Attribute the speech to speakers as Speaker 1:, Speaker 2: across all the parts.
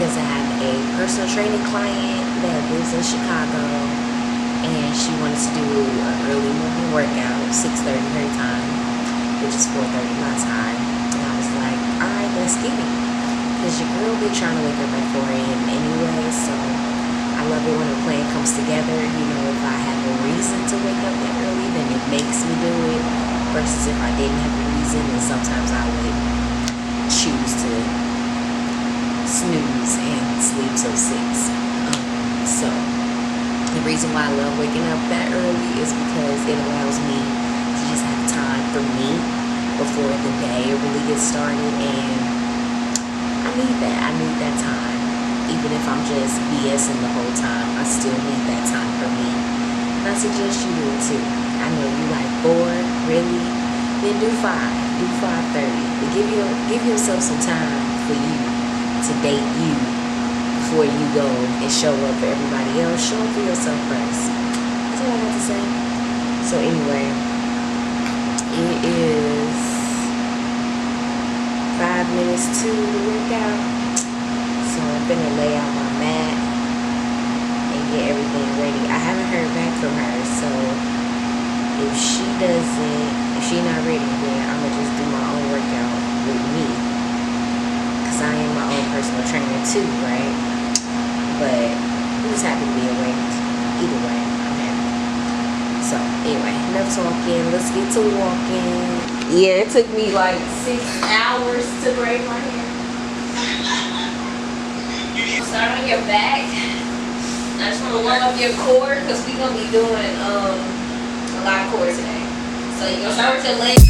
Speaker 1: because I have a personal training client that lives in Chicago, and she wanted to do an early morning workout, 6:30 her time, which is 4:30 my time. And I was like, all right, let's get it. Because your girl be trying to wake up at 4 a.m. anyway, so I love it when a plan comes together. You know, if I have a reason to wake up that early, then it makes me do it. Versus if I didn't have a reason, then sometimes I would choose to snooze and sleep till 6. So the reason why I love waking up that early is because it allows me to just have time for me before the day really gets started, and I need that. I need that time. Even if I'm just BSing the whole time, I still need that time for me. And I suggest you do it too. I know you like 4, really? Then do 5, do 5:30. But give yourself some time for you to date you before you go and show up for everybody else. Show up for yourself first. That's all I got to say. So anyway, it is 5 minutes to the workout. So I'm gonna lay out my mat and get everything ready. I haven't heard back from her, so if she's not ready, then I'm gonna just do my own workout with me, because I am my own personal trainer too, right? But I'm just happy to be awake. Either way, I'm happy. So anyway, enough talking. Let's get to walking. Yeah, it took me like 6 hours to braid my hair. Start on your back. I just want to warm up your core, because we're going to be doing a lot of core today. So you're going to start with your legs.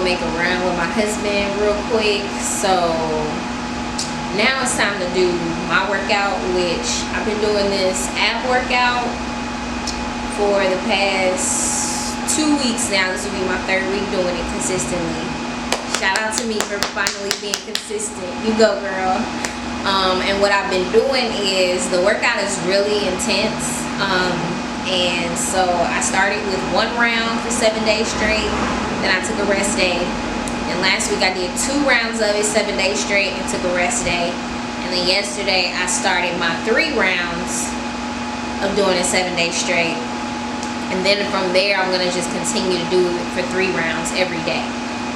Speaker 1: Make a run with my husband real quick. So now it's time to do my workout, which I've been doing this ab workout for the past 2 weeks now. This will be my 3rd week doing it consistently. Shout out to me for finally being consistent. You go, girl. And what I've been doing is, the workout is really intense. And so I started with 1 round for 7 days straight. Then I took a rest day. And last week I did 2 rounds of it, 7 days straight, and took a rest day. And then yesterday I started my 3 rounds of doing it 7 days straight. And then from there I'm gonna just continue to do it for 3 rounds every day.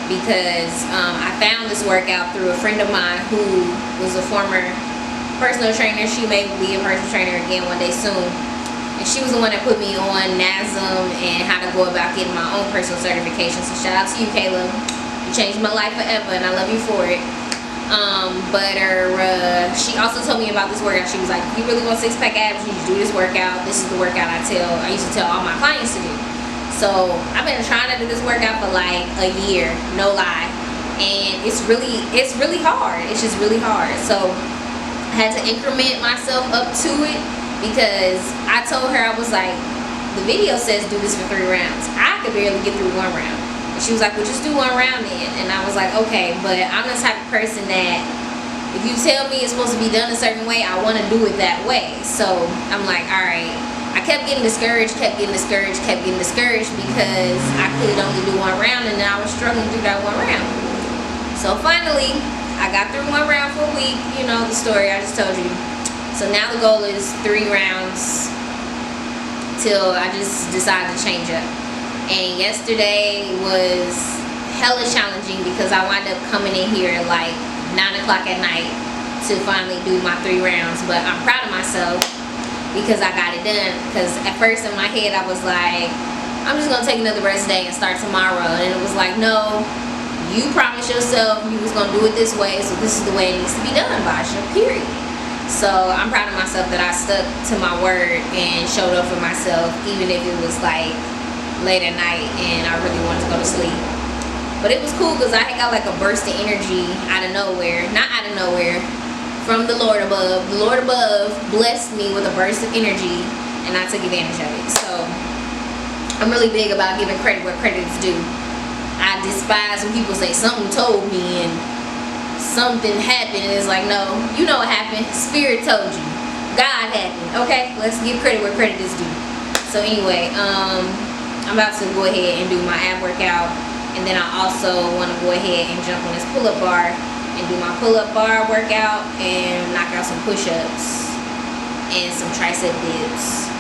Speaker 1: Because I found this workout through a friend of mine who was a former personal trainer. She may be a personal trainer again one day soon. And she was the one that put me on NASM and how to go about getting my own personal certification. So shout out to you, Kayla. You changed my life forever, and I love you for it. She also told me about this workout. She was like, if you really want 6-pack abs, you need to do this workout. This is the workout I used to tell all my clients to do. So I've been trying to do this workout for like a year, no lie. and it's really hard. It's just really hard. So I had to increment myself up to it, because I told her, I was like, the video says do this for 3 rounds. I could barely get through 1 round. And she was like, well, just do 1 round then. And I was like, okay, but I'm the type of person that if you tell me it's supposed to be done a certain way, I want to do it that way. So I'm like, all right. I kept getting discouraged, because I could only do 1 round, and then I was struggling through that 1 round. So finally, I got through 1 round for a week. You know the story I just told you. So now the goal is 3 rounds till I just decide to change up. And yesterday was hella challenging, because I wound up coming in here at like 9 o'clock at night to finally do my 3 rounds. But I'm proud of myself, because I got it done. Because at first in my head I was like, I'm just gonna take another rest day and start tomorrow. And it was like, no, you promised yourself you was gonna do it this way, so this is the way it needs to be done, Bajá, period. So I'm proud of myself that I stuck to my word and showed up for myself, even if it was like late at night and I really wanted to go to sleep. But it was cool, because I had got like a burst of energy out of nowhere. Not out of nowhere, from the Lord above. The Lord above blessed me with a burst of energy, and I took advantage of it. So I'm really big about giving credit where credit is due. I despise when people say something told me and something happened, and it's like, no, you know what happened. Spirit told you. God happened. Okay, let's give credit where credit is due. So anyway, I'm about to go ahead and do my ab workout, and then I also want to go ahead and jump on this pull-up bar and do my pull-up bar workout and knock out some push-ups and some tricep dips.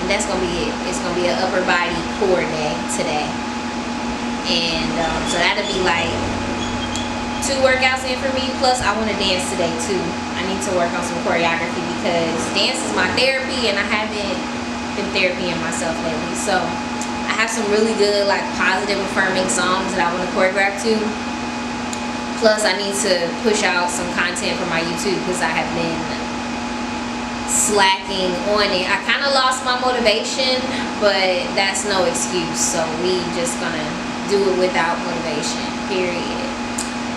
Speaker 1: And that's gonna be it. It's gonna be an upper body core day today. And so that'll be like 2 workouts in for me. Plus I want to dance today too. I need to work on some choreography, because dance is my therapy, and I haven't been therapying myself lately. So I have some really good, like, positive affirming songs that I want to choreograph to. Plus I need to push out some content for my YouTube, because I have been slacking on it. I kind of lost my motivation, but that's no excuse. So we just gonna do it without motivation, period.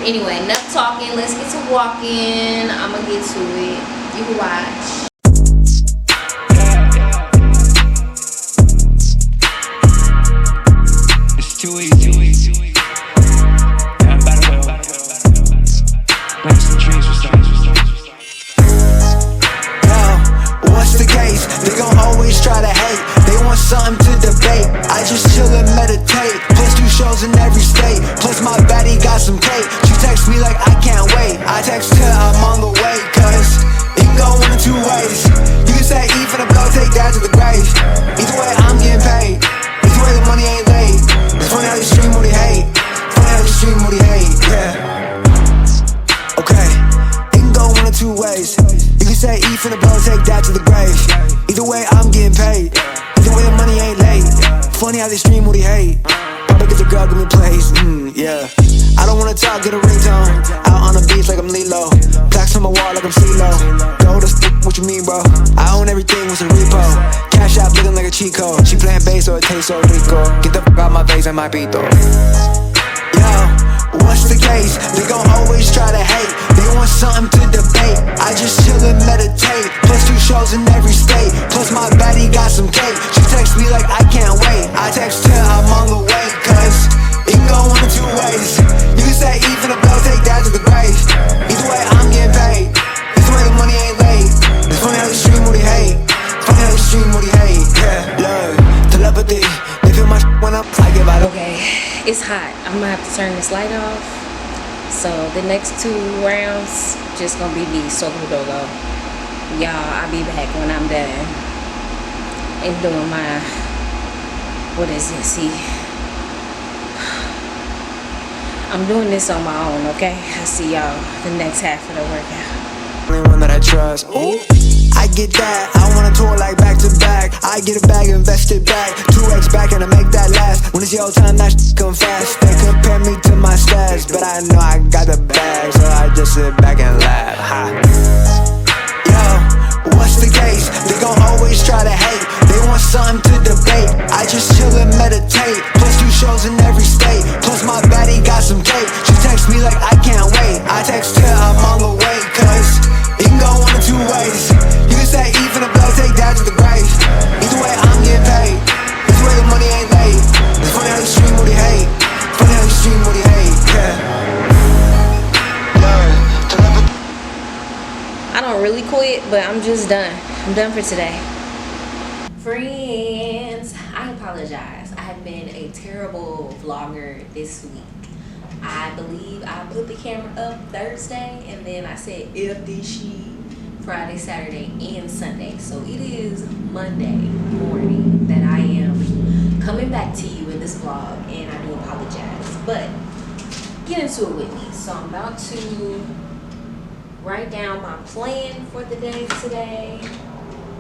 Speaker 1: Anyway, enough talking. Let's get to walking. I'm gonna get to it. You can watch.
Speaker 2: It's too easy. I'm about to go. Plant some trees for stars.
Speaker 3: What's the case? They gon' always try to hate. They want something to debate. I just chill and meditate. Plus 2 shows in every state. Plus my baddie got some cake. She texts me like I can't wait. I text her I'm on the way, cause it can go 1 of 2 ways. You can say E for the blow, take that to the grave. Either way I'm getting paid. Either way the money ain't late. It's funny how you stream what he hate. Funny how you stream what he hate, yeah. Okay, it can go 1 of 2 ways. You can say E for the blow, take that to the grave. Either way I'm getting paid. Either way the money ain't late. Funny how they stream what he hate. Probably get the girl, give me plays, yeah. I don't wanna talk, get a ringtone. Out on the beach like I'm Lilo. Plaques on my wall like I'm CeeLo. Go to what you mean, bro? I own everything with a repo. Cash out looking like a cheat code. She playing bass so it tastes so rico. Get the fuck out my face, I might be though. Yo, what's the case? They gon' always try to hate. They want something to debate. I just chill and meditate. Plus 2 shows in every state. Plus my baddie got some cake. She texts me like I can't wait. I text her I'm on the way, cause it can go 1 of 2 ways. You can say E for the blow, take that to the grave. Either way I'm getting paid. Either way the money ain't late. It's funny how you stream what he hate. Funny how you stream what he hate, yeah. Love, telepathy. They feel my when I get out of.
Speaker 1: Okay, it's hot. I'm gonna have to turn this light off. So the next 2 rounds just gonna be the Sokudolo. Y'all, I'll be back when I'm done and doing my, what is it? See, I'm doing this on my own, okay? I'll see y'all the next half of the workout.
Speaker 3: Only one that I trust. Ooh, I get that. I wanna tour like back to back. I get a bag, invest it back. 2x back and I make that last. When it's your time, that shit come fast. They compare me to my stats, but I know I got the bag, so I just sit back and laugh. Ha. Yo, what's the case? They gon' always try to hate. They want something to debate. I just chill and meditate. Plus 2 shows in every state. Plus my baddie got some cake. She texts
Speaker 1: gonna really quit, but I'm just done. I'm done for today. Friends, I apologize. I have been a terrible vlogger this week. I believe I put the camera up Thursday, and then I said F this shit Friday, Saturday, and Sunday. So it is Monday morning that I am coming back to you in this vlog, and I do apologize. But get into it with me. So I'm about to write down my plan for the day today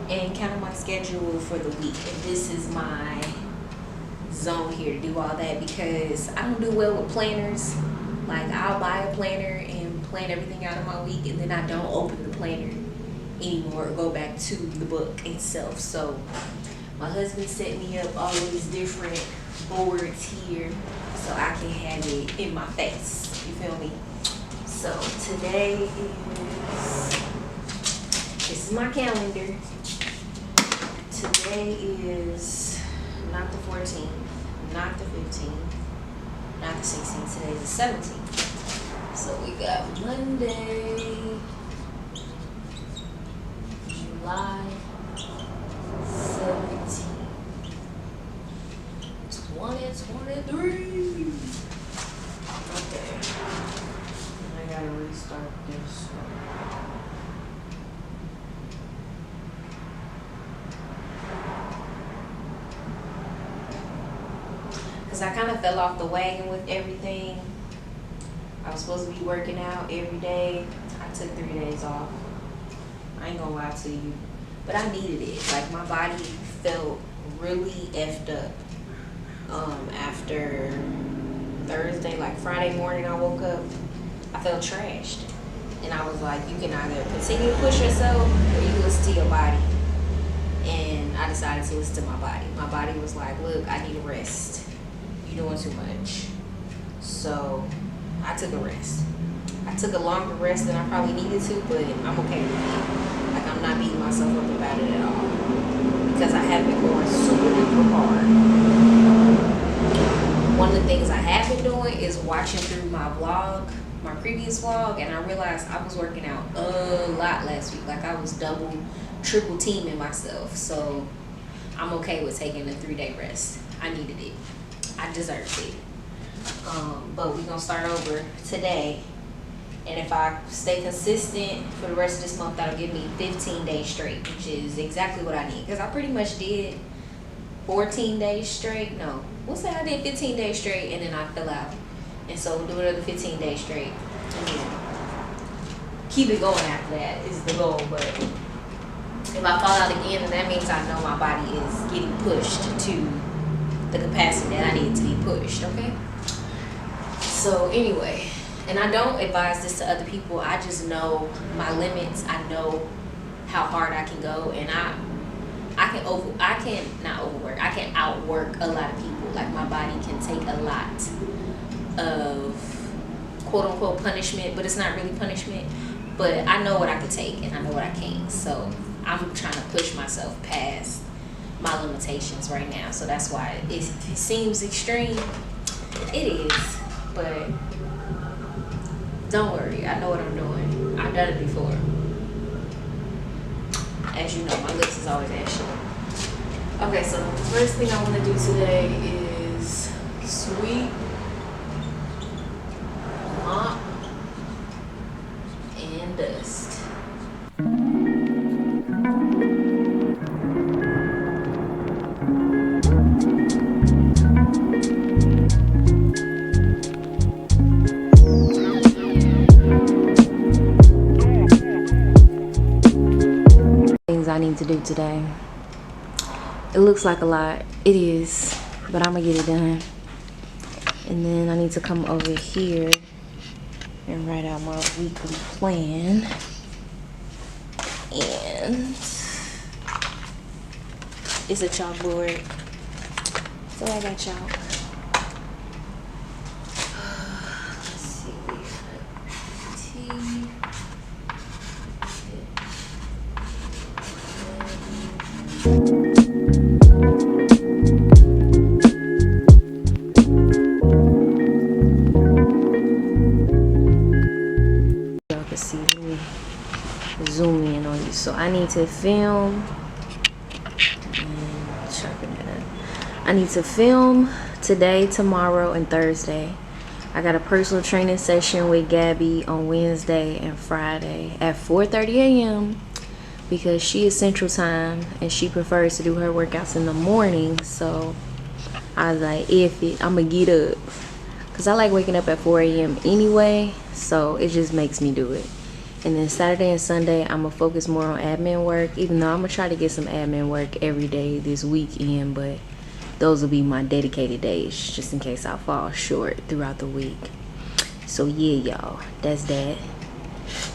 Speaker 1: and kind of my schedule for the week. And this is my zone here to do all that, because I don't do well with planners. Like, I'll buy a planner and plan everything out of my week, and then I don't open the planner anymore or go back to the book itself. So my husband set me up all of these different boards here so I can have it in my face. You feel me? So today this is my calendar. Today is not the 14th, not the 15th, not the 16th. Today's the 17th. So we got Monday, July 17th, 2023. Okay. I gotta restart this one. Because I kind of fell off the wagon with everything. I was supposed to be working out every day. I took 3 days off. I ain't gonna lie to you. But I needed it. Like, my body felt really effed up after Thursday. Like, Friday morning I woke up, I felt trashed. And I was like, you can either continue to push yourself or you listen to your body. And I decided to listen to my body. My body was like, look, I need a rest. You're doing too much. So I took a rest. I took a longer rest than I probably needed to, but I'm okay with it. Like, I'm not beating myself up about it at all, because I have been going super duper hard. One of the things I have been doing is watching through my vlog, my previous vlog, and I realized I was working out a lot last week. Like, I was double, triple teaming myself. So I'm okay with taking a 3-day rest. I needed it. I deserved it. But we're gonna start over today, and if I stay consistent for the rest of this month, that'll give me 15 days straight, which is exactly what I need, because I pretty much did 14 days straight. No, we'll say I did 15 days straight, and then I fell out, and so we'll do another 15 days straight, and then keep it going after that is the goal. But if I fall out again, then that means I know my body is getting pushed to the capacity that I need to be pushed, okay? So anyway, and I don't advise this to other people. I just know my limits. I know how hard I can go, and I can outwork a lot of people. Like, my body can take a lot of quote unquote punishment, but it's not really punishment. But I know what I can take, and I know what I can't. So I'm trying to push myself past my limitations right now. So that's why it seems extreme. It is, but don't worry, I know what I'm doing. I've done it before. As you know, my list is always ashy. Okay, so the first thing I want to do today is sweep, mop, and dust. I need to do today. It looks like a lot. It is, but I'm gonna get it done. And then I need to come over here and write out my weekly plan. And it's a chalkboard, so I got chalk. Let's see. Y'all can see me zoom in on you. So I need to film. Sharpen it up. I need to film today, tomorrow, and Thursday. I got a personal training session with Gabby on Wednesday and Friday at 4:30 a.m. because she is Central Time and she prefers to do her workouts in the morning. So I was like, I'm gonna get up, because I like waking up at 4 a.m. anyway, so it just makes me do it. And then Saturday and Sunday, I'm gonna focus more on admin work, even though I'm gonna try to get some admin work every day this weekend, but those will be my dedicated days, just in case I fall short throughout the week. So yeah, y'all, that's that.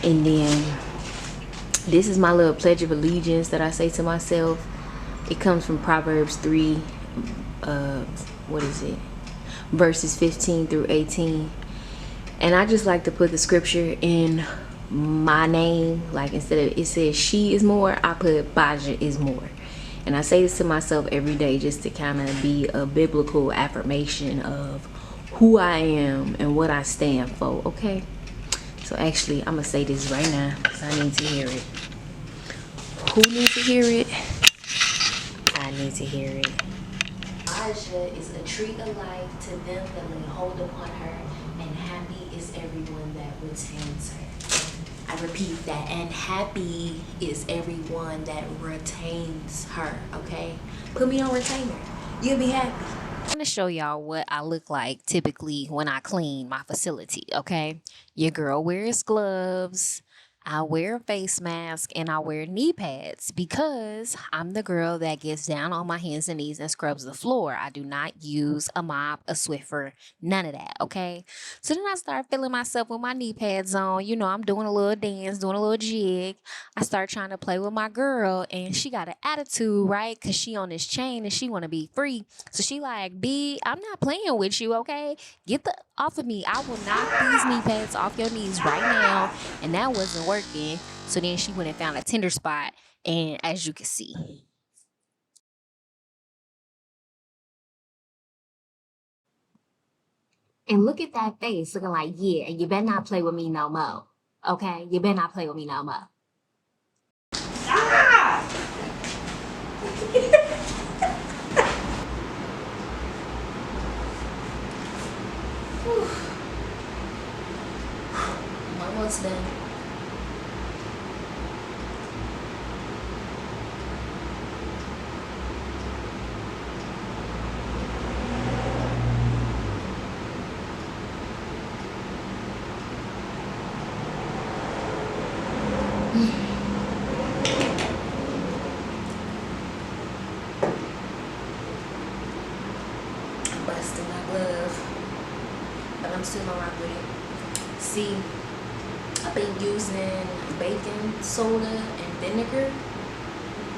Speaker 1: And then this is my little pledge of allegiance that I say to myself. It comes from Proverbs 3, verses 15 through 18. And I just like to put the scripture in my name. Like, instead of it says she is more, I put Bajá is more. And I say this to myself every day just to kind of be a biblical affirmation of who I am and what I stand for, okay? So actually, I'm going to say this right now because I need to hear it. Who needs to hear it? I need to hear it. Bajá is a tree of life to them that lay hold upon her, and happy is everyone that retains her. I repeat that, and happy is everyone that retains her, okay? Put me on retainer. You'll be happy. I'm going to show y'all what I look like typically when I clean my facility, okay? Your girl wears gloves. I wear a face mask, and I wear knee pads because I'm the girl that gets down on my hands and knees and scrubs the floor. I do not use a mop, a Swiffer, none of that, okay? So then I start feeling myself with my knee pads on. You know, I'm doing a little dance, doing a little jig. I start trying to play with my girl, and she got an attitude, right? Because she on this chain and she want to be free. So she like, B, I'm not playing with you, okay? Get the off of me. I will knock these knee pads off your knees right now. And that wasn't working. So then she went and found a tender spot, and as you can see, and look at that face looking like, yeah, you better not play with me no more, okay? You better not play with me no more. Almost done. Busting my glove, but I'm still gonna rock with it. See, I've been using baking soda and vinegar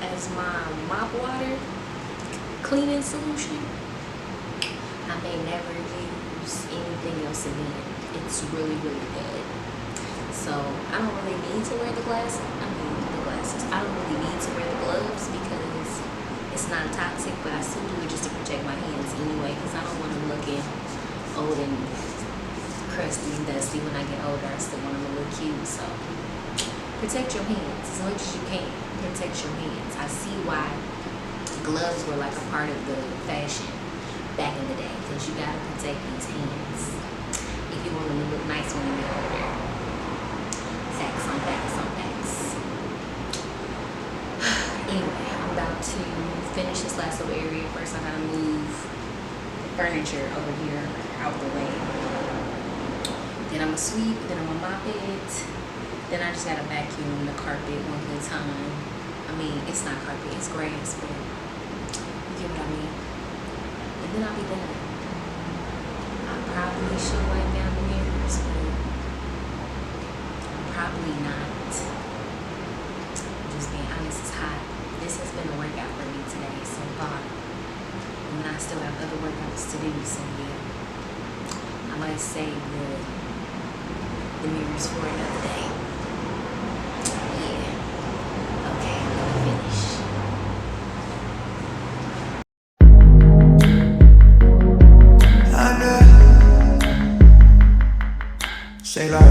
Speaker 1: as my mop water cleaning solution. I may never use anything else again. It's really, really good. So I don't really need to wear the glasses. I don't really need to wear the gloves because it's not toxic, but I still do it just to protect my hands anyway, because I don't want them looking old and crusty and dusty when I get older. I still want them to look cute. So protect your hands as much as you can. Protect your hands. I see why gloves were like a part of the fashion back in the day, because you gotta protect these hands if you want them to look nice when you get older. Facts on facts on facts. Anyway, I'm about to finish this last little area. First, I gotta move the furniture over here out the way. Then I'm gonna sweep, then I'm gonna mop it. Then I just gotta vacuum the carpet one good time. I mean, it's not carpet, it's grass, but you get what I mean. And then I'll be done. I probably should wipe down the mirrors, but probably not. I'm just being honest, it's hot. This has been a workout for me today so far. And I still have other workouts to do, so yeah. I might save the mirrors for another day. Yeah. Okay, I'm gonna finish.
Speaker 3: Say like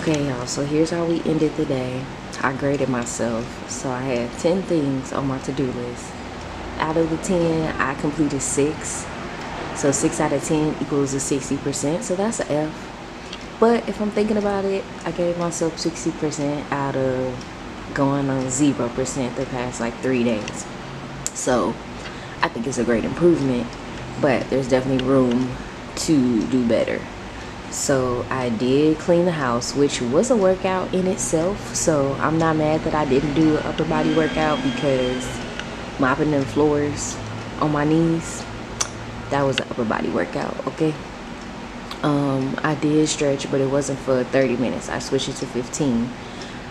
Speaker 4: Okay, y'all, so here's how we ended the day. I graded myself. So I had 10 things on my to-do list. Out of the 10, I completed 6. So 6 out of 10 equals a 60%. So that's an F. But if I'm thinking about it, I gave myself 60% out of going on 0% the past like 3 days. So I think it's a great improvement, but there's definitely room to do better. So I did clean the house, which was a workout in itself. So I'm not mad that I didn't do an upper body workout, because mopping them floors on my knees, that was an upper body workout, okay? I did stretch, but it wasn't for 30 minutes. I switched it to 15.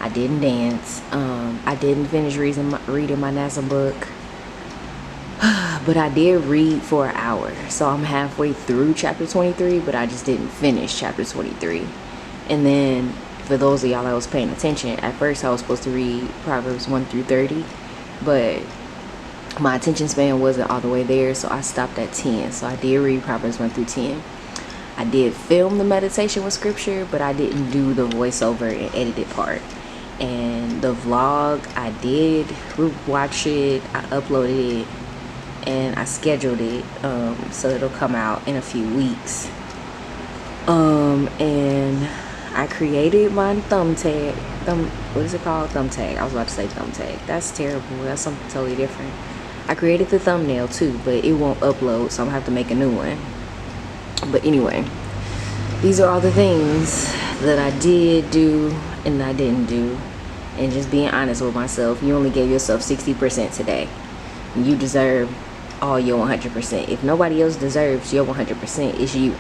Speaker 4: I didn't dance. I didn't finish reading my NASA book. But I did read for an hour. So I'm halfway through chapter 23, but I just didn't finish chapter 23. And then for those of y'all that was paying attention, at first I was supposed to read Proverbs 1 through 30, but my attention span wasn't all the way there, so I stopped at 10. So I did read Proverbs 1 through 10. I did film the meditation with scripture, but I didn't do the voiceover and edited part. And the vlog, I did watch it, I uploaded it, and I scheduled it, so it'll come out in a few weeks. And I created my thumb tag. What is it called? Thumb tag. I was about to say thumb tag. That's terrible. That's something totally different. I created the thumbnail too, but it won't upload, so I'm gonna have to make a new one. But anyway, these are all the things that I did do and I didn't do. And just being honest with myself, you only gave yourself 60% today. You deserve all your 100%. If nobody else deserves your 100%, it's you.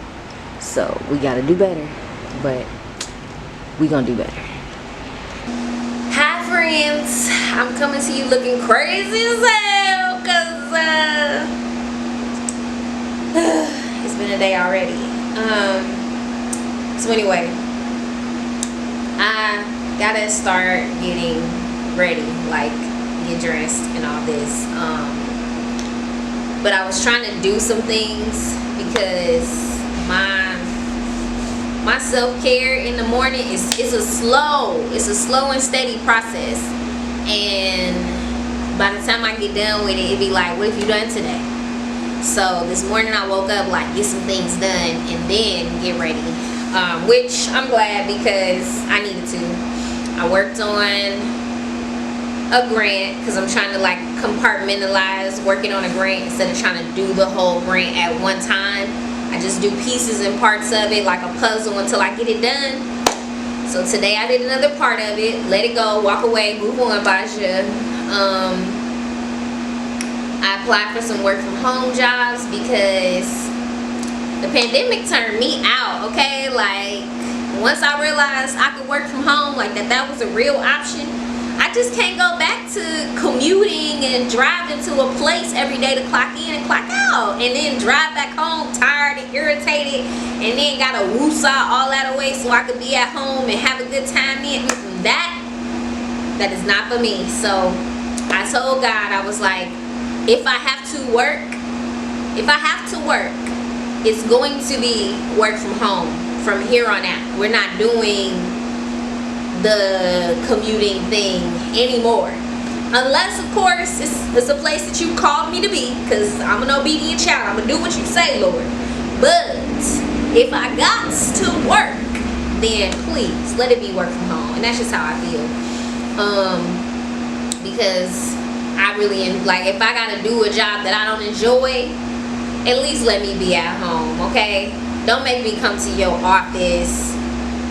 Speaker 4: So we gotta do better, but we gonna do better.
Speaker 1: Hi friends, I'm coming to you looking crazy as hell, cause it's been a day already. So anyway, I gotta start getting ready, like get dressed and all this. But I was trying to do some things, because my self-care in the morning is a slow and steady process. And by the time I get done with it, it'd be like, what have you done today? So this morning I woke up like, get some things done and then get ready. Which I'm glad, because I needed to. I worked on a grant, because I'm trying to like compartmentalize working on a grant instead of trying to do the whole grant at one time. I just do pieces and parts of it like a puzzle until I get it done. So today I did another part of it. Let it go, walk away, move on, Bajá. I applied for some work from home jobs, because the pandemic turned me out, okay? Like, once I realized I could work from home, like that was a real option, I just can't go back to commuting and driving to a place every day to clock in and clock out, and then drive back home tired and irritated, and then gotta woosah all that away so I could be at home and have a good time. That is not for me. So I told God, I was like, if I have to work, it's going to be work from home from here on out. We're not doing the commuting thing anymore, unless of course it's a place that you called me to be, because I'm an obedient child. I'm gonna do what you say, Lord. But if I got to work, then please let it be work from home. And that's just how I feel, because I really like, if I gotta do a job that I don't enjoy, at least let me be at home, okay? Don't make me come to your office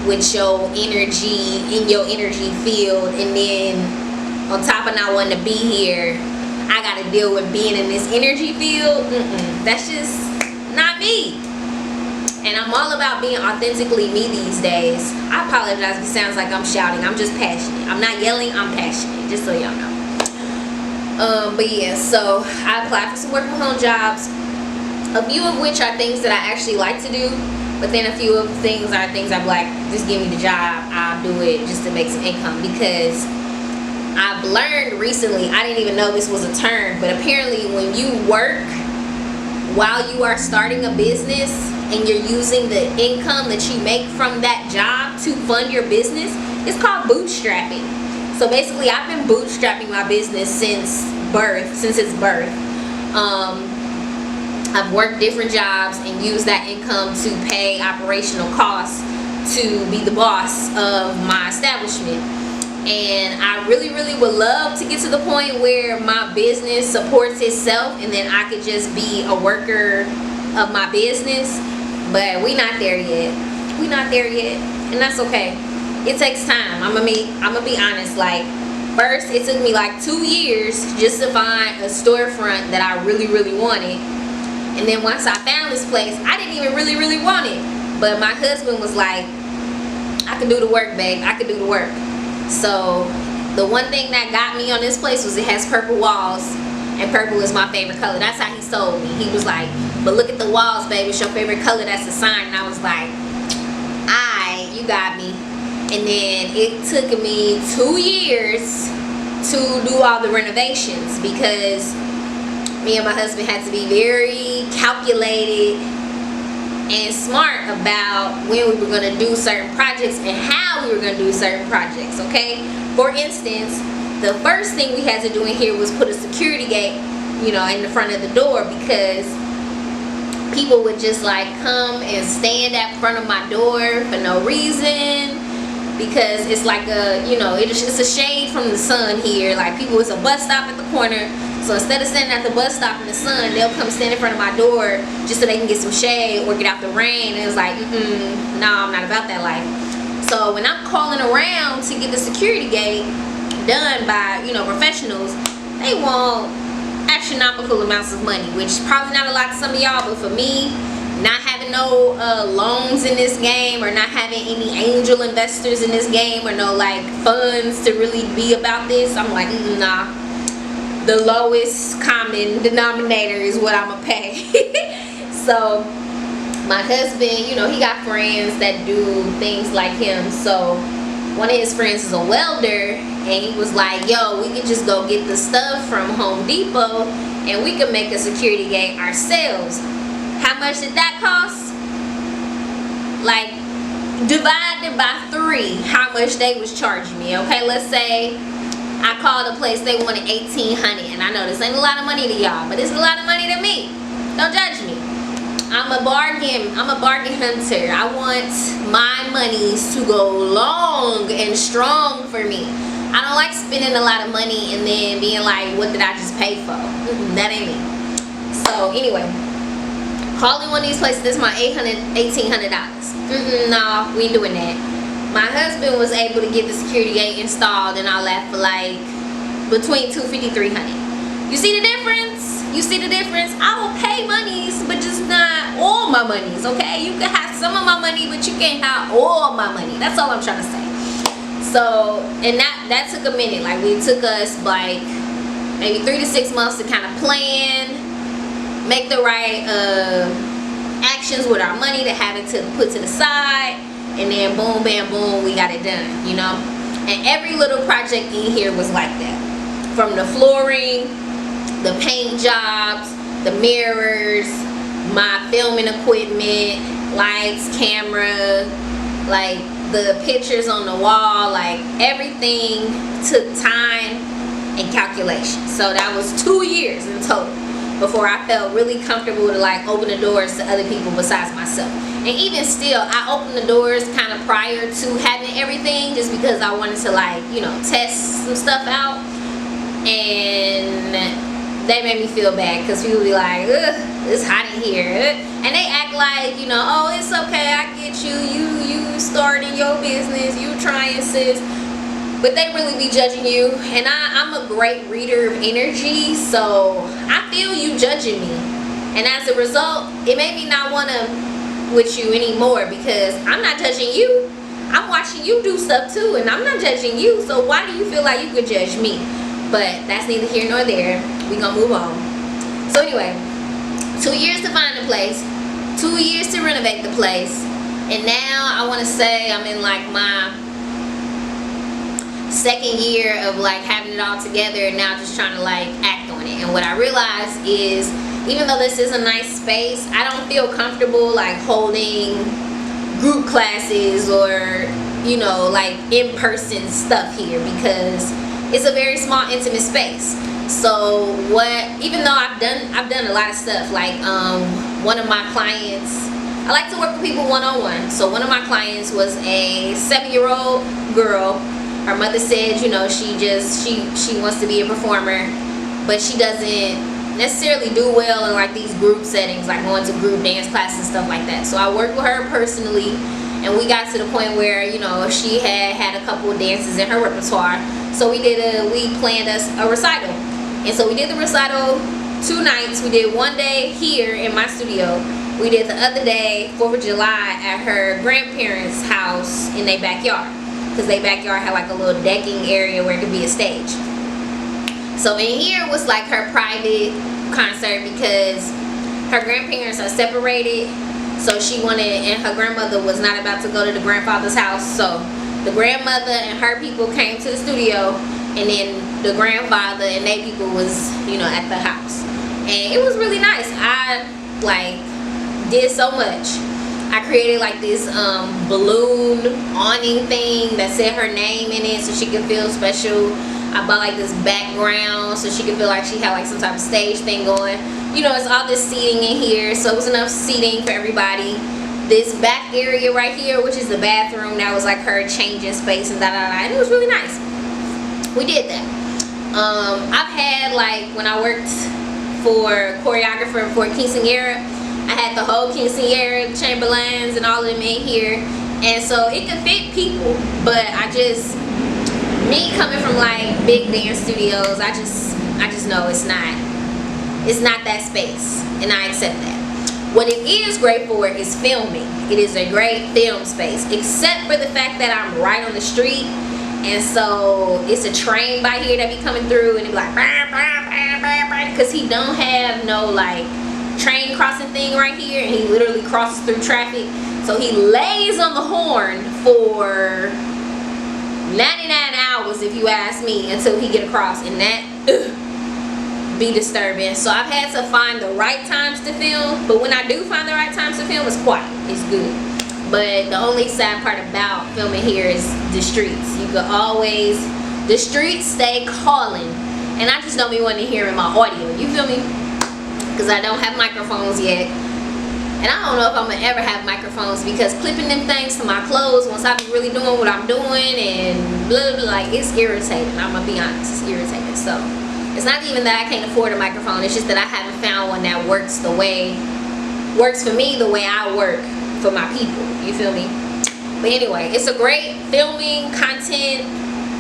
Speaker 1: with your energy in your energy field, and then on top of not wanting to be here, I gotta deal with being in this energy field. That's just not me. And I'm all about being authentically me these days. I apologize if it sounds like I'm shouting. I'm just passionate. I'm not yelling, I'm passionate, just so y'all know. But yeah, so I applied for some work from home jobs, a few of which are things that I actually like to do. But then a few of the things are things I'm like, just give me the job, I'll do it just to make some income. Because I've learned recently, I didn't even know this was a term, but apparently when you work while you are starting a business, and you're using the income that you make from that job to fund your business, it's called bootstrapping. So basically, I've been bootstrapping my business since its birth. I've worked different jobs and used that income to pay operational costs to be the boss of my establishment. And I really would love to get to the point where my business supports itself and then I could just be a worker of my business, but we not there yet. And that's okay. It takes time. I'm gonna be honest. Like, first it took me like 2 years just to find a storefront that I really wanted. And then once I found this place, I didn't even really want it. But my husband was like, I can do the work, babe. I can do the work. So the one thing that got me on this place was it has purple walls, and purple is my favorite color. That's how he sold me. He was like, but look at the walls, baby. It's your favorite color. That's the sign. And I was like, aight, you got me. And then it took me 2 years to do all the renovations because me and my husband had to be very calculated and smart about when we were going to do certain projects and how we were going to do certain projects, okay? For instance, the first thing we had to do in here was put a security gate, you know, in the front of the door, because people would just like come and stand at front of my door for no reason, because it's like a, you know, it's a shade from the sun here. Like, people, it's a bus stop at the corner. So instead of standing at the bus stop in the sun, they'll come stand in front of my door just so they can get some shade or get out the rain. And it's like, no, I'm not about that life. So when I'm calling around to get the security gate done by, you know, professionals, they want astronomical amounts of money, which is probably not a lot to some of y'all, but for me, not having no loans in this game, or not having any angel investors in this game, or no like funds to really be about this, I'm like, nah. The lowest common denominator is what I'm gonna pay. So my husband, you know, he got friends that do things like him. So one of his friends is a welder, and he was like, yo, we could just go get the stuff from Home Depot and we could make a security gate ourselves. How much did that cost? Like, divided by 3 how much they was charging me. Okay, let's say I called a place, they wanted $1,800, and I know this ain't a lot of money to y'all, but it's a lot of money to me. Don't judge me. I'm a bargain hunter. I want my monies to go long and strong for me. I don't like spending a lot of money and then being like, what did I just pay for? That ain't me. So anyway, calling one of these places, this is my $1,800. No, we ain't doing that. My husband was able to get the security gate installed and all that for like between $250 $300. You see the difference? You see the difference? I will pay monies, but just not all my monies, okay? You can have some of my money, but you can't have all my money. That's all I'm trying to say. So, and that took a minute. Like, it took us like maybe 3 to 6 months to kind of plan, make the right actions with our money, to have it to put to the side, and then boom, bam, boom, we got it done, you know? And every little project in here was like that. From the flooring, the paint jobs, the mirrors, my filming equipment, lights, camera, like the pictures on the wall, like everything took time and calculation. So that was 2 years in total before I felt really comfortable to like open the doors to other people besides myself. And even still, I opened the doors kind of prior to having everything, just because I wanted to, like, you know, test some stuff out. And they made me feel bad, because people be like, ugh, it's hot in here. And they act like, you know, oh, it's okay, I get you. You starting your business, you trying, sis. But they really be judging you. And I'm a great reader of energy, so I feel you judging me. And as a result, it made me not want to with you anymore, because I'm not judging you. I'm watching you do stuff too, and I'm not judging you. So why do you feel like you could judge me? But that's neither here nor there. We gonna move on. So anyway, 2 years to find a place, 2 years to renovate the place, and now I want to say I'm in like my 2nd year of like having it all together, and now just trying to like act on it. And what I realized is, even though this is a nice space, I don't feel comfortable like holding group classes or, you know, like in-person stuff here, because it's a very small, intimate space. So even though I've done a lot of stuff, like one of my clients, I like to work with people one-on-one. So one of my clients was a 7-year-old girl. Her mother said, you know, she wants to be a performer, but she doesn't necessarily do well in like these group settings, like going to group dance classes and stuff like that. So I worked with her personally, and we got to the point where, you know, she had a couple of dances in her repertoire. So we planned a recital. And so we did the recital 2 nights. We did one day here in my studio. We did the other day, 4th of July, at her grandparents' house in their backyard. Because their backyard had like a little decking area where it could be a stage. So in here was like her private concert, because her grandparents are separated. So she wanted, and her grandmother was not about to go to the grandfather's house. So the grandmother and her people came to the studio, and then the grandfather and their people was, you know, at the house. And it was really nice. I like did so much. I created like this balloon awning thing that said her name in it so she could feel special. I bought like this background so she could feel like she had like some type of stage thing going. You know, it's all this seating in here, so it was enough seating for everybody. This back area right here, which is the bathroom, that was like her changing space and and it was really nice. We did that. I've had, like, when I worked for choreographer for Quinceañera, I had the whole Quinceañera, Chamberlains, and all of them in here, and so it could fit people. But me coming from like big dance studios, I just know it's not that space, and I accept that. What it is great for is filming. It is a great film space, except for the fact that I'm right on the street. And so it's a train by here that be coming through, and it be like, because he don't have no like train crossing thing right here, and he literally crosses through traffic. So he lays on the horn for 99 hours, if you ask me, until he get across, and that be disturbing. So I've had to find the right times to film, but when I do find the right times to film, it's quiet, it's good. But the only sad part about filming here is the streets. You could always, the streets stay calling, and I just don't be wanting to hear in my audio, you feel me? Because I don't have microphones yet, and I don't know if I'm gonna ever have microphones, because clipping them things to my clothes once I be really doing what I'm doing and blah blah, like, it's irritating. I'm gonna be honest, it's irritating. So it's not even that I can't afford a microphone, it's just that I haven't found one that works for me the way I work for my people, you feel me? But anyway, it's a great filming, content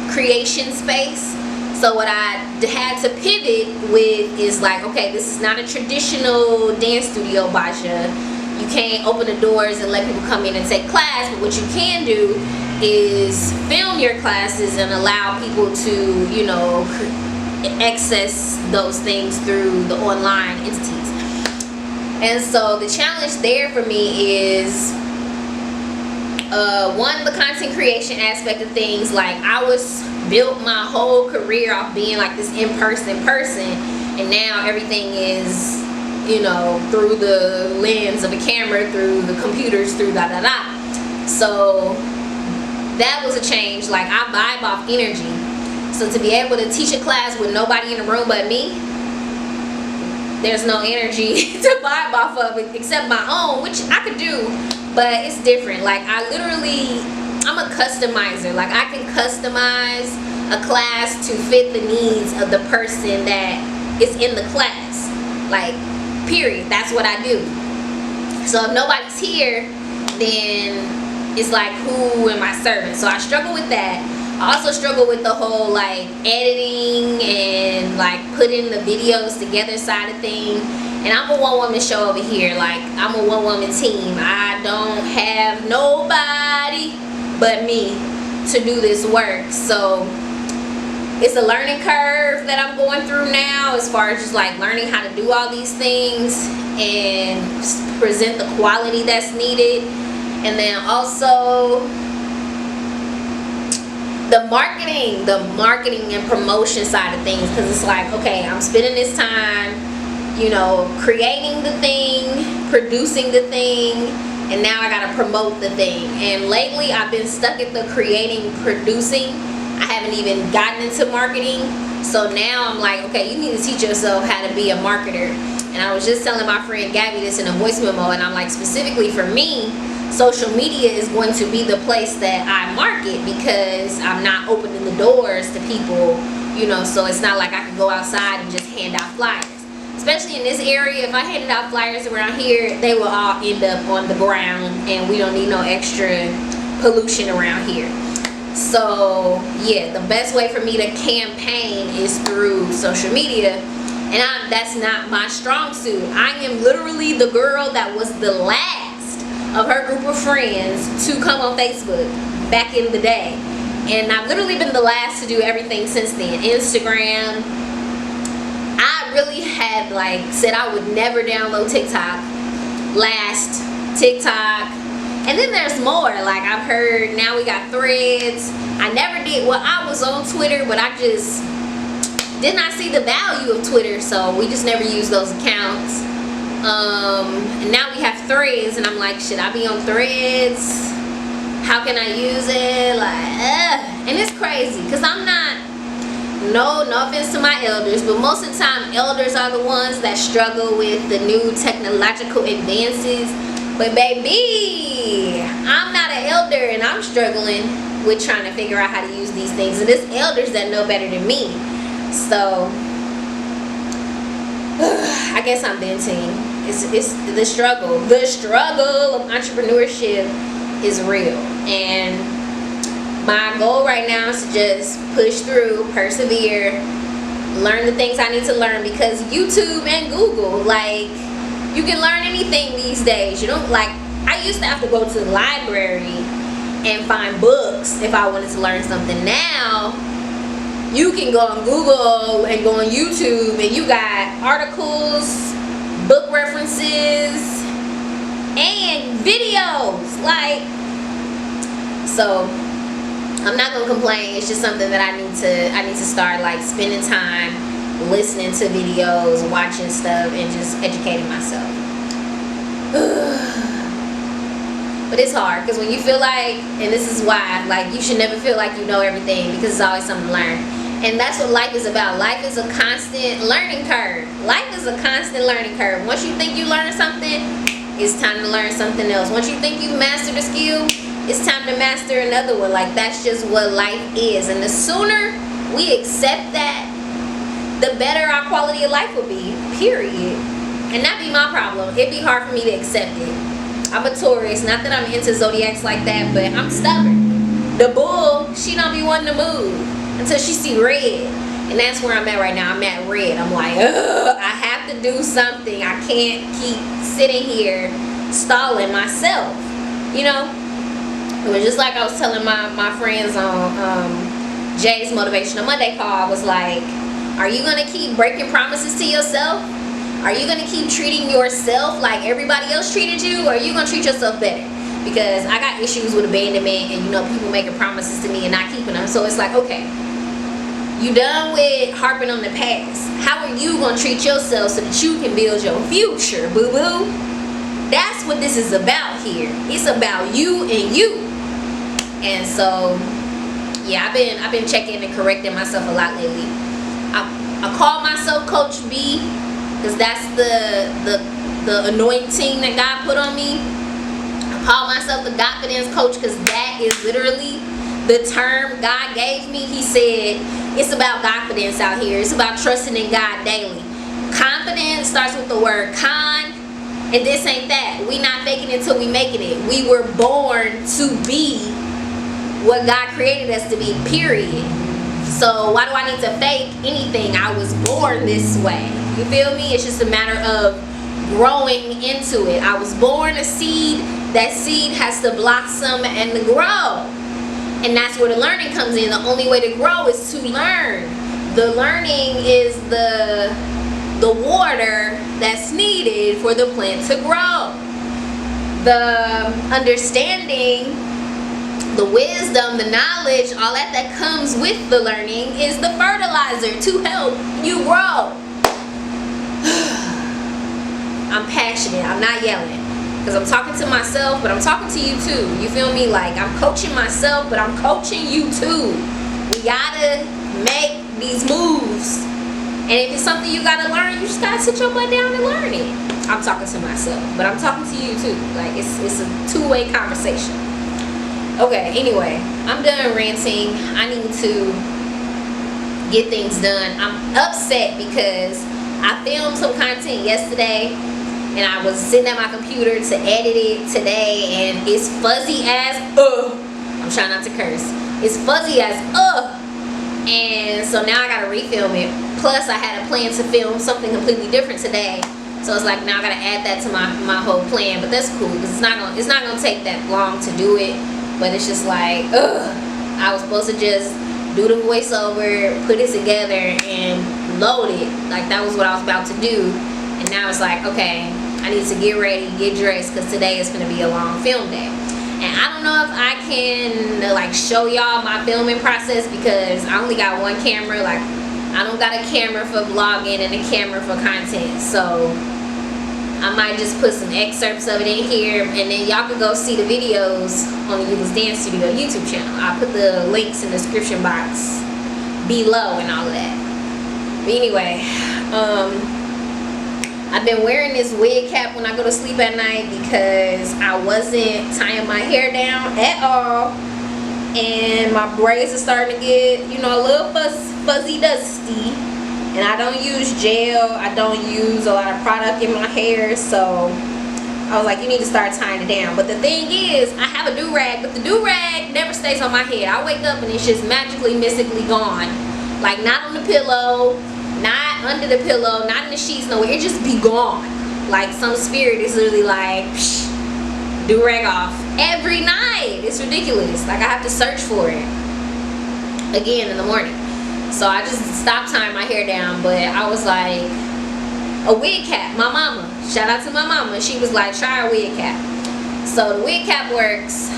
Speaker 1: creation space. So what I had to pivot with is like, okay, this is not a traditional dance studio, Bajá. You can't open the doors and let people come in and take class, but what you can do is film your classes and allow people to, you know, access those things through the online entities. And so the challenge there for me is one, the content creation aspect of things. Like, I built my whole career off being like this in-person person, and now everything is, you know, through the lens of a camera, through the computers, through so that was a change. Like, I vibe off energy, so to be able to teach a class with nobody in the room but me, there's no energy to vibe off of it except my own, which I could do, but it's different. Like, I'm a customizer. Like, I can customize a class to fit the needs of the person that is in the class. Like, period. That's what I do. So if nobody's here, then it's like, who am I serving? So I struggle with that. I also struggle with the whole like editing and like putting the videos together side of thing. And I'm a one-woman show over here. Like, I'm a one-woman team. I don't have nobody but me to do this work. So it's a learning curve that I'm going through now, as far as just like learning how to do all these things and present the quality that's needed. And then also the marketing and promotion side of things, because it's like, okay, I'm spending this time, you know, creating the thing, producing the thing, and now I gotta promote the thing. And lately I've been stuck at the creating, producing. I haven't even gotten into marketing. So now I'm like, okay, you need to teach yourself how to be a marketer. And I was just telling my friend Gabby this in a voice memo, and I'm like, specifically for me, social media is going to be the place that I market, because I'm not opening the doors to people, you know, so it's not like I can go outside and just hand out flyers. Especially in this area, if I handed out flyers around here, they will all end up on the ground, and we don't need no extra pollution around here. So yeah, the best way for me to campaign is through social media. And that's not my strong suit. I am literally the girl that was the last of her group of friends to come on Facebook back in the day. And I've literally been the last to do everything since then. Instagram. I really had like said I would never download TikTok. Last TikTok. And then there's more. Like I've heard now we got Threads. I never did. Well, I was on Twitter, but I just did not see the value of Twitter, so we just never used those accounts. And now we have Threads, and I'm like, should I be on Threads? How can I use it? Like, and it's crazy, because I'm not, no offense to my elders, but most of the time, elders are the ones that struggle with the new technological advances. But baby, I'm not an elder, and I'm struggling with trying to figure out how to use these things. And there's elders that know better than me. So I guess I'm venting. It's the struggle. The struggle of entrepreneurship is real, and my goal right now is to just push through, persevere, learn the things I need to learn, because YouTube and Google, like, you can learn anything these days. You know, like I used to have to go to the library and find books if I wanted to learn something. Now you can go on Google and go on YouTube, and you got articles, book references, and videos. Like, so I'm not gonna complain. It's just something that I need to start, like, spending time listening to videos, watching stuff, and just educating myself. But it's hard, because when you feel like, and this is why, like, you should never feel like you know everything, because there's always something to learn. And that's what life is about. Life is a constant learning curve. Life is a constant learning curve. Once you think you learned something, it's time to learn something else. Once you think you've mastered a skill, it's time to master another one. Like, that's just what life is. And the sooner we accept that, the better our quality of life will be, period. And that be my problem. It'd be hard for me to accept it. I'm a Taurus. Not that I'm into zodiacs like that, but I'm stubborn. The bull, she don't be wanting to move until she see red. And that's where I'm at right now. I'm at red. I'm like, ugh, I have to do something. I can't keep sitting here stalling myself, you know. It was just like I was telling my friends on Jay's Motivational Monday call. I was like, are you going to keep breaking promises to yourself? Are you going to keep treating yourself like everybody else treated you? Or are you going to treat yourself better? Because I got issues with abandonment, and, you know, people making promises to me and not keeping them. So it's like, okay, you done with harping on the past. How are you going to treat yourself so that you can build your future, boo-boo? That's what this is about here. It's about you and you. And so, yeah, I've been checking and correcting myself a lot lately. I call myself Coach B, because that's the anointing that God put on me. I call myself the confidence coach, because that is literally the term God gave me. He said it's about confidence out here. It's about trusting in God daily. Confidence starts with the word con, and this ain't that. We not faking it until we making it. We were born to be what God created us to be, period. So why do I need to fake anything? I was born this way. You feel me? It's just a matter of growing into it. I was born a seed. That seed has to blossom and to grow. And that's where the learning comes in. The only way to grow is to learn. The learning is the water that's needed for the plant to grow. The understanding, the wisdom, the knowledge, all that comes with the learning is the fertilizer to help you grow. I'm passionate. I'm not yelling. Because I'm talking to myself, but I'm talking to you too. You feel me? Like, I'm coaching myself, but I'm coaching you too. We gotta make these moves. And if it's something you gotta learn, you just gotta sit your butt down and learn it. I'm talking to myself, but I'm talking to you too. Like, it's a two-way conversation. Okay, anyway, I'm done ranting. I need to get things done. I'm upset because I filmed some content yesterday and I was sitting at my computer to edit it today, and it's fuzzy as I'm trying not to curse. It's fuzzy as and so now I gotta refilm it. Plus I had a plan to film something completely different today, so it's like now I gotta add that to my whole plan. But that's cool because it's not gonna take that long to do it. But it's just like I was supposed to just do the voiceover, put it together, and load it. Like, that was what I was about to do. And now it's like, okay, I need to get ready, get dressed, because today is going to be a long film day. And I don't know if I can like show y'all my filming process because I only got one camera. Like, I don't got a camera for vlogging and a camera for content. So I might just put some excerpts of it in here, and then y'all can go see the videos on the Eula's Dance Studio YouTube channel. I'll put the links in the description box below and all of that. But anyway, I've been wearing this wig cap when I go to sleep at night because I wasn't tying my hair down at all, and my braids are starting to get, you know, a little fuzzy dusty, and I don't use gel. I don't use a lot of product in my hair, so I was like, you need to start tying it down. But the thing is, I have a do-rag, but the do-rag never stays on my head. I wake up and it's just magically, mystically gone. Like, not on the pillow, not under the pillow, not in the sheets, nowhere. It just be gone. Like, some spirit is literally like, psh, do-rag off every night. It's ridiculous. Like, I have to search for it again in the morning. So I just stopped tying my hair down. But I was like, a wig cap. My mama, shout out to my mama, she was like, try a wig cap. So the wig cap works.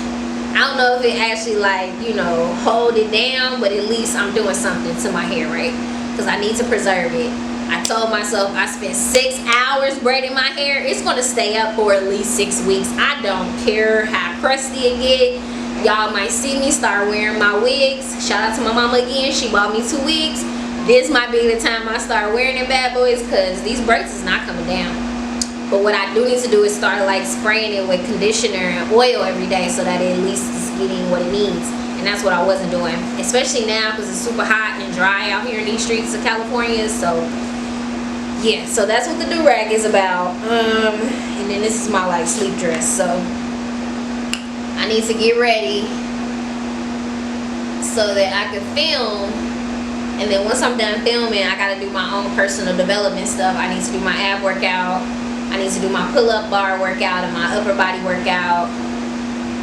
Speaker 1: I don't know if it actually, like, you know, hold it down, but at least I'm doing something to my hair, right? Because I need to preserve it. I told myself I spent 6 hours braiding my hair. It's going to stay up for at least 6 weeks. I don't care how crusty it get. Y'all might see me start wearing my wigs. Shout out to my mama again. She bought me 2 wigs. This might be the time I start wearing them bad boys because these braids is not coming down. But what I do need to do is start like spraying it with conditioner and oil every day so that it at least is getting what it needs. And that's what I wasn't doing, especially now because it's super hot and dry out here in these streets of California. So yeah, so that's what the do-rag is about. And then this is my like sleep dress. So I need to get ready so that I can film. And then once I'm done filming, I gotta do my own personal development stuff. I need to do my ab workout. I need to do my pull-up bar workout and my upper body workout.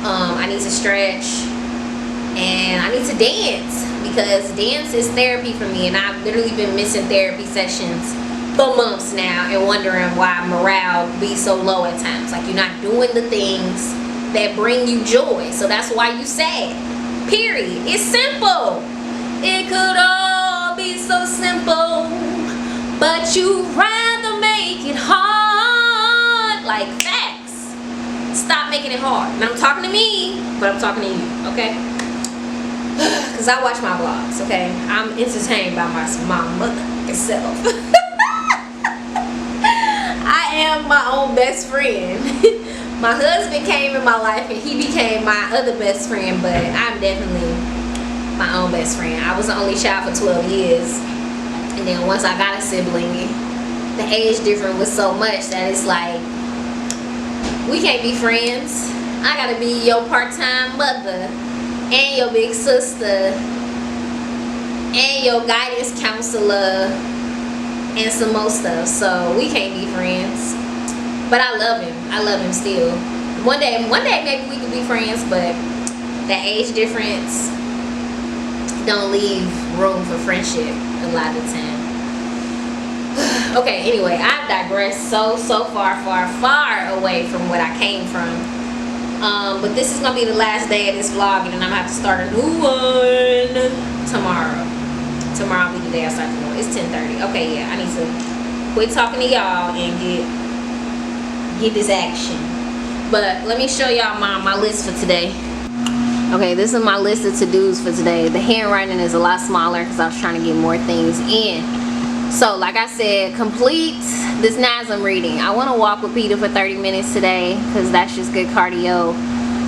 Speaker 1: I need to stretch. And I need to dance because dance is therapy for me. And I've literally been missing therapy sessions for months now and wondering why morale be so low at times. Like, you're not doing the things that bring you joy. So that's why you sad. Period. It's simple. It could all be so simple, but you'd rather make it hard. Like, facts. Stop making it hard. And I'm talking to me, but I'm talking to you, okay? Because I watch my vlogs, okay? I'm entertained by my mother herself. I am my own best friend. My husband came in my life and he became my other best friend, but I'm definitely my own best friend. I was the only child for 12 years. And then once I got a sibling, the age difference was so much that it's like, we can't be friends. I gotta be your part-time mother and your big sister and your guidance counselor and some more stuff. So we can't be friends. But I love him. I love him still. One day maybe we could be friends, but the age difference don't leave room for friendship a lot of the time. Okay, anyway, I've digressed so far away from what I came from. But this is gonna be the last day of this vlog, and then I'm gonna have to start a new one tomorrow. Tomorrow will be the day I start the new one. It's 10:30. Okay, yeah, I need to quit talking to y'all and get get this action. But let me show y'all my list for today. Okay, this is my list of to-dos for today. The handwriting is a lot smaller because I was trying to get more things in. So like I said, complete this NASM reading. I want to walk with Peter for 30 minutes today because that's just good cardio.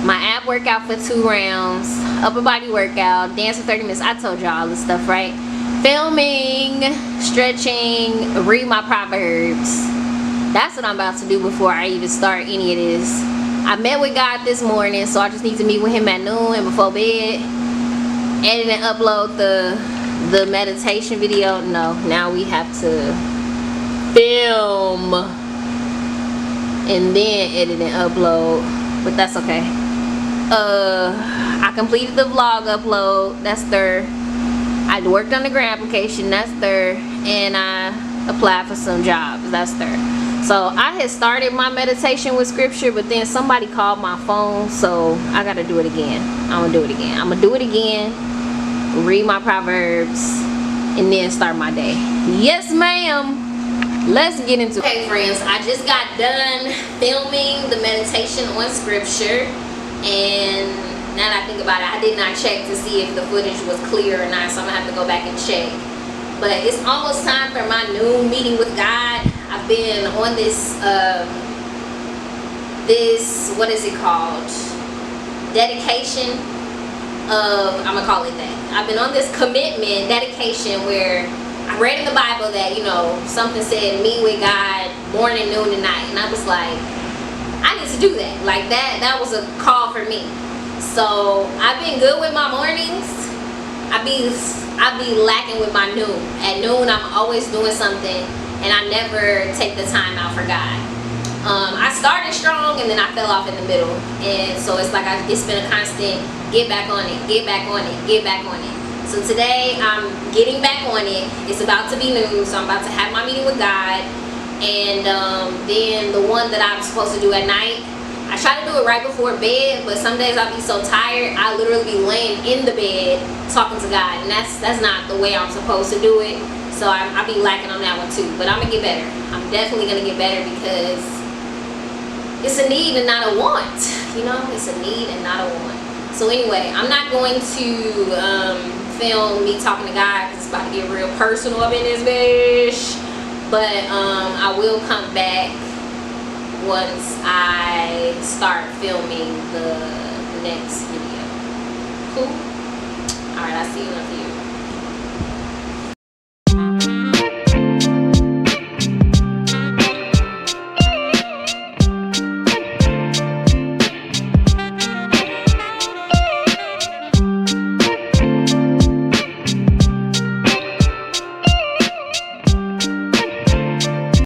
Speaker 1: My ab workout for 2 rounds, upper body workout, dance for 30 minutes. I told y'all all this stuff, right? Filming, stretching, read my Proverbs. That's what I'm about to do before I even start any of this. I met with God this morning, so I just need to meet with him at noon and before bed. Edit and upload the meditation video. No, now we have to film and then edit and upload, but that's okay. I completed the vlog upload. That's third. I worked on the grant application. That's third. And I applied for some jobs. That's third. So I had started my meditation with scripture, but then somebody called my phone, so I gotta do it again. I'm gonna do it again. I'm gonna do it again, read my Proverbs, and then start my day. Yes, ma'am. Let's get into it. Okay, friends, I just got done filming the meditation on scripture, and now that I think about it, I did not check to see if the footage was clear or not, so I'm gonna have to go back and check. But it's almost time for my noon meeting with God. I've been on this what is it called? Dedication of, I'm gonna call it that. I've been on this commitment, dedication, where I read in the Bible that, you know, something said meet with God morning, noon, and night, and I was like, I need to do that. Like that was a call for me. So I've been good with my mornings. I be lacking with my noon. At noon, I'm always doing something, and I never take the time out for God. I started strong, and then I fell off in the middle, and so it's like it's been a constant get back on it, get back on it, get back on it. So today I'm getting back on it. It's about to be noon, so I'm about to have my meeting with God, and then the one that I'm supposed to do at night, I try to do it right before bed, but some days I'll be so tired, I literally be laying in the bed talking to God, and that's not the way I'm supposed to do it. So I be lacking on that one too, but I'm gonna get better. I'm definitely gonna get better because it's a need and not a want. You know, it's a need and not a want. So anyway, I'm not going to film me talking to God because it's about to get real personal up in this bitch. But I will come back once I start filming the next video. Cool? Alright, I'll see you in a few.